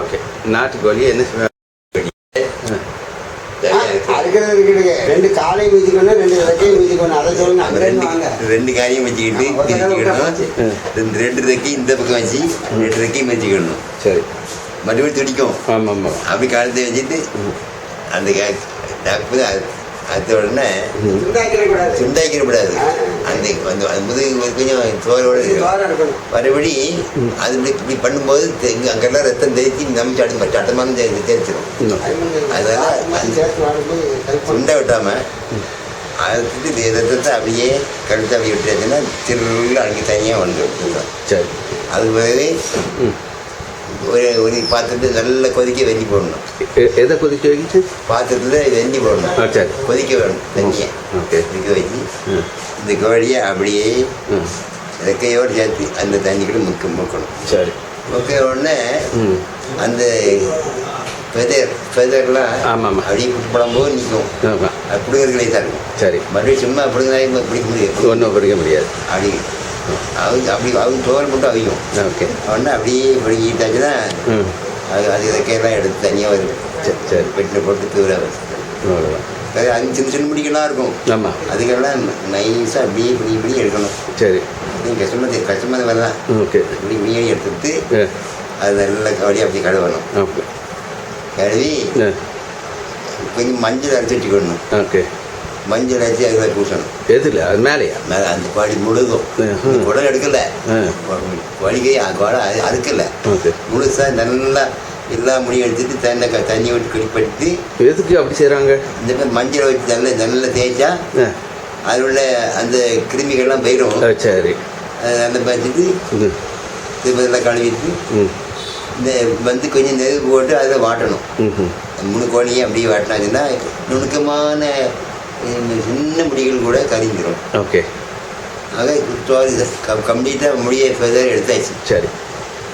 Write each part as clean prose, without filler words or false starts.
Okay. நாட்டுக்கோழி என்ன அறுக்கிறது இருக்குதுங்க. 2 காலையும் மிதிக்கணும், 2 ரெக்கையும் மிதிக்கணும். அதை சொல்லுங்க. அங்கே வாங்க. 2 காரையும் வச்சுக்கிட்டு திரிக்கணும். 2 ரெக்கையும் இந்த பக்கம் வச்சு 2 ரெக்கையும் வச்சுக்கணும். சரி. மறுபடியும் துடிக்கும். ஆமாம் ஆமாம். அப்படி காலத்தை வச்சுட்டு அந்த அடுத்த உடனே சுண்டாக்கிடக்கூடாது. அந்த முதுகு கொஞ்சம் சோரோடு மறுபடி அது இப்படி பண்ணும்போது அங்கெல்லாம் ரத்தம் தேய்ச்சி நம்ம சட்டமான தேய்ச்சிடும். அதனால சுண்டை விட்டாம அது ரத்தத்தை அப்படியே கழுத்து அப்படியே விட்டுருச்சுன்னா திருவிழா அன்றைக்கி தனியாக வந்து விட்டுருந்தோம். சரி. அது பிறகு ஒரு பாத்திரத்தில் நல்லா கொதிக்க வெந்நி போடணும். எதை கொதிக்க வைக்கிச்சு? பாத்திரத்தில் வெந்நி போடணும். சரி. கொதிக்க வேணும் தண்ணியை. ஓகே. கொதிக்க வச்சு இந்த கோழியை அப்படியே ரெக்கையோடு சேர்த்து அந்த தண்ணிக்குள்ள முக்கணும். சரி. முக்க உடனே அந்த ஃபெதர்லாம் ஆமாம் அப்படியே புடம்போது நிற்கும். அது பிடுங்கிறதுலே தான் இருக்கும். சரி. மறுபடியும் சும்மா பிடுங்கிறதா பிடிக்க முடியாது. ஒன்றும் பிடிக்க முடியாது. அப்படி அவங்க தோல் மட்டும் அவியும். ஓகே. உடனே அப்படியே பிடிக்கிட்டாச்சுன்னா அது ரெக்கையெல்லாம் எடுத்து தனியாக வரும். சரி. பெட்டில் போட்டு தூர வேறு அது சின்ன முடிக்கலாம் இருக்கும். ஆமாம். அதுக்கெல்லாம் நைஸாக அப்படியே இப்படி எடுக்கணும். சரி. கஷ்டமாக வரலாம். ஓகே. இப்படி மீன் எடுத்துட்டு அது நல்ல கவலையாக அப்படி கழுவணும். ஓகே. கழுவி கொஞ்சம் மஞ்சள் அரைச்சி வச்சுக்கணும். ஓகே. மஞ்சள் அரைச்சி அதில் பூசணும். எதில்? அது மேலேயா? மேலே அந்த பாடி முழுகும். குடல் எடுக்கலை, வலிகை குடல் அறுக்கலை, முழுசாக நல்லா எல்லா முடியும் எடுத்துட்டு தண்ணி விட்டு குடிப்படுத்தி. எதுக்கு அப்படி செய்கிறாங்க? இந்த மாதிரி மஞ்சளை வச்சு நல்லா தேய்ச்சா அதில் உள்ள அந்த கிருமிகள்லாம் போயிடும். சரி. அந்த வச்சுட்டு இதெல்லாம் கழுவிட்டு இந்த கொஞ்சம் நெருப்பு போட்டு அதில் வாட்டணும். 3 கோழியை அப்படியே வாட்டினாச்சுன்னா நுணுக்கமான சின்ன முடிகள் கூட கரிஞ்சிடும். ஓகே. ஆக கம்ப்ளீட்டாக முடியை ஃபெதர் எடுத்தாச்சு. சரி.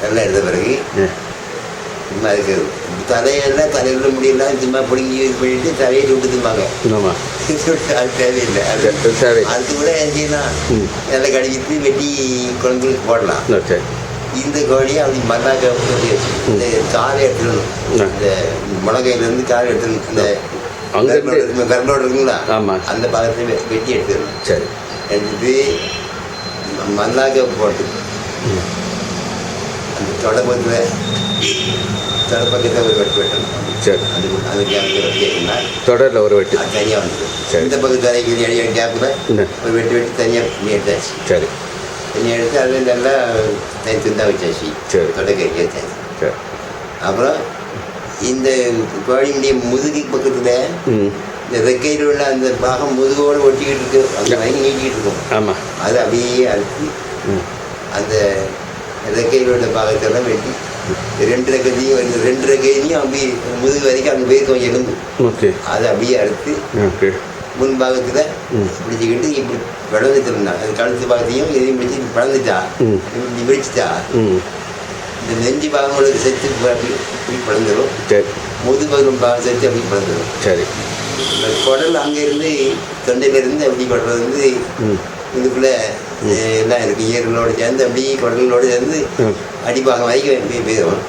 நல்லா எடுத்த பிறகு சும்மா அதுக்கு தலையில் முடியெல்லாம் சும்மா பிடுங்கி இது பண்ணிட்டு தலையை சுட்டு திம்பாங்க. அது தேவையில்லை. அது கூட என்ன நல்லா கடிக்கிட்டு வெட்டி குழந்தைங்களுக்கு போடலாம். இந்த கோழியை அப்படி மல்லாக்க இந்த காலை எடுத்துடணும். இந்த முளகையிலேருந்து காலை எடுத்துடணும். இந்த விரலோடு இருக்குங்களா? ஆமாம். அந்த பாகத்தை வெட்டி எடுத்துடணும். சரி. எடுத்துட்டு மல்லாக்க போட்டு அந்த தொடப்பத்தில் தொடப்பக்கத்தை ஒரு வெட்டு வெட்டணும். சரி. அது கேப்பில் வெட்டினா தொடரில் ஒரு வெட்டு தனியாக வந்துடும். சரி. இந்த பக்கம் தலைக்கு கேப்பில் ஒரு வெட்டி தனியாக எடுத்தாச்சு. சரி. தனியாக எடுத்து அதில் நல்லா துண்டா வச்சாச்சு. சரி. தொடக்கறி வச்சாச்சு. சரி. அப்புறம் இந்த கோழியுடைய முதுகு பக்கத்தில் இந்த ரெக்கையில் உள்ள அந்த பாகம் முதுகோடு ஒட்டிக்கிட்டு இருக்கு. அந்த வயல் நீட்டிக்கிட்டு இருக்கும். ஆமாம். அதை அப்படியே அழுத்தி அந்த ரெக்கையில் உள்ள பாகத்தெல்லாம் வெட்டி 2 ரெக்கையிலையும் அப்படி முதுகு வரைக்கும் அங்கே போயிருக்கோம் எலும்பு. ஓகே. அதை அப்படியே அறுத்து முன்பாகத்தில் பிடிச்சிக்கிட்டு இப்படி விளந்துட்டுருந்தாங்க. அது கழுத்து பாகத்தையும் எதையும் பிடிச்சி பிளந்துட்டா இப்படி பிடிச்சிட்டா இந்த நெஞ்சு பாகங்களுக்கு சேர்த்து இப்படி பிளந்துடும். சரி. முதுபகம் பாகம் சேர்த்து அப்படி பிளந்துடும். சரி. இந்த குடல் அங்கேருந்து தொண்டையிலேருந்து அப்படி படுறது வந்து இதுக்குள்ளே எல்லாம் இருக்குது. ஈரலோடு சேர்ந்து அப்படியே குடலோடு சேர்ந்து அடிப்பாகம் வரைக்கும் போயிடும்.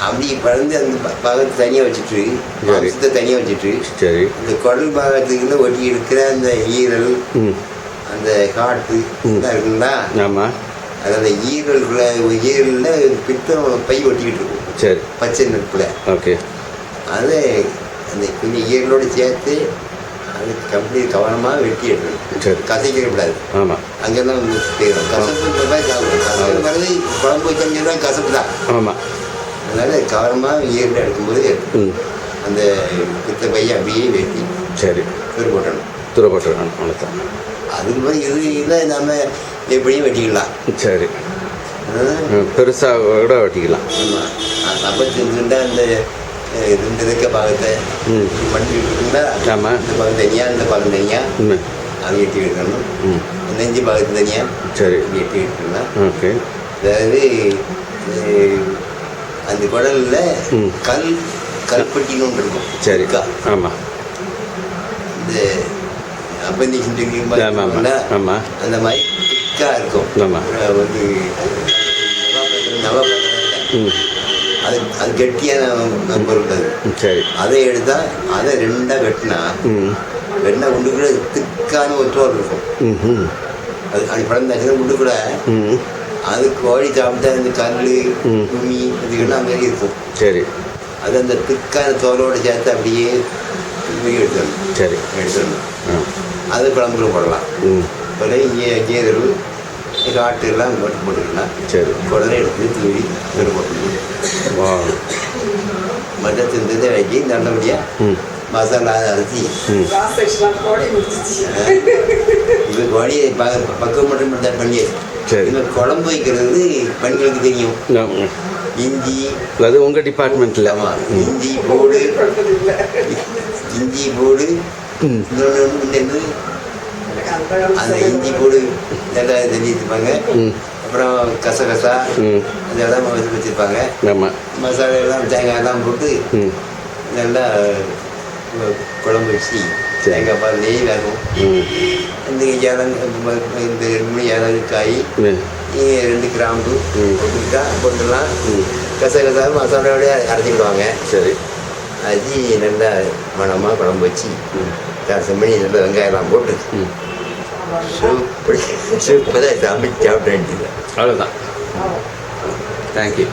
அப்படி பறந்து அந்த பாகத்தை தனியாக வச்சுட்டு மாம்சத்தை தனியாக வச்சுட்டு சரி இந்த குடல் பாகத்துக்குள்ள ஒட்டி இருக்கிற அந்த ஈரல் அந்த காட்டு இருக்குங்களா? ஆமாம். அது அந்த ஈரலில் பித்தம் பை ஒட்டிக்கிட்டு இருக்கும். சரி. பச்சை நெருப்பில். ஓகே. அது அந்த கொஞ்சம் ஈரலோடு சேர்த்து அது கம்ப்ளீட் கவனமாக வெட்டி எடுக்கணும். சரி. கசைக்கக்கூடாது. ஆமாம். அங்கெல்லாம் போயிடும். கசப்பு சாப்பிடும். வரது குழம்பு வச்சோம்னா கசப்பு தான். ஆமாம். அதனால் கவனமாக ஈரல் எடுக்கும்போது அந்த பித்த பையை அப்படியே வெட்டி சரி துரு போட்டணும். அவ்வளோதான். அதுக்கு போய் இது நம்ம எப்படியும் வெட்டிக்கலாம். சரி. பெருசாக கூட வெட்டிக்கலாம். ஆமாம். அப்போ செஞ்சுட்டா அந்த 2 ரெக்க பாகத்தை பண்ணிட்டுருக்குங்களா? ஆமாம். இந்த பாகம் தனியாக இந்த பாகம் தனியாக அது வெட்டி எடுக்கணும். நெஞ்சு பாகத்து தனியாக சரி வெட்டி எடுத்துக்கலாம். ஓகே. அதாவது அந்த குடலில் கல்பட்டின்னு ஒன்று இருக்கும். சரிக்கா. ஆமாம். இந்த அப்பெண்டிக்ஸ் இருக்குங்களா? ஆமாம். அந்த மாதிரி திக்காக இருக்கும். ஆமாம். வந்து நவபாத்திரம் அது கெட்டியான பொருள் அது. சரி. அதை எடுத்தால் அதை ரெண்டாக வெட்டினா வெட்டினா உள்ளுக்குள்ள திக்கான ஒரு தோல் இருக்கும். அது அப்படி பழந்தாச்சுன்னா உள்ளுக்குள்ள அது கோழி சாப்பிட்டா இந்த கல் துணி இதுக்கெல்லாம் மாரி இருக்கும். சரி. அது அந்த திக்கான தோலோடு சேர்த்து அப்படியே எடுத்துடணும். சரி. எடுத்துடணும். அது குழம்புல போடலாம். உடனே கீதல் காட்டு எல்லாம் போட்டுக்கலாம். சரி. உடனே எடுத்து தூவி போட்டுக்கணும். மட்டை திந்ததை வைக்கி நல்லபடியாக மசாலா அரிசி இது கோழியை பக்கம் மட்டும் பண்ணியாச்சு. இந்த குழம்பு வைக்கிறது பெண்களுக்கு தெரியும். இஞ்சி, அது உங்கள் டிபார்ட்மெண்ட்டில். ஆமாம், இஞ்சி போடு, இன்னொன்று அந்த இஞ்சி போடு நல்லா தண்ணி வச்சுருப்பாங்க. அப்புறம் கசகசா அதெல்லாம் வச்சுருப்பாங்க. மசாலா எல்லாம் தேங்காயெல்லாம் போட்டு நல்லா குழம்பு வச்சு தேங்காய் பால் நெய் வேகும். இந்த இந்த 2 ஏலக்காய் 2 கிராம்பு போட்டுலாம் கசகசா மசாலாவோட அரைச்சிக்கிடுவாங்க. சரி. அரைச்சி நல்லா மணமாக குழம்பு வச்சு ரசம் பண்ணி நல்லா வெங்காயம்லாம் போட்டு சூப்பராக சமைச்சு சாப்பிட வேண்டியது. அவ்வளோதான். தேங்க்யூ.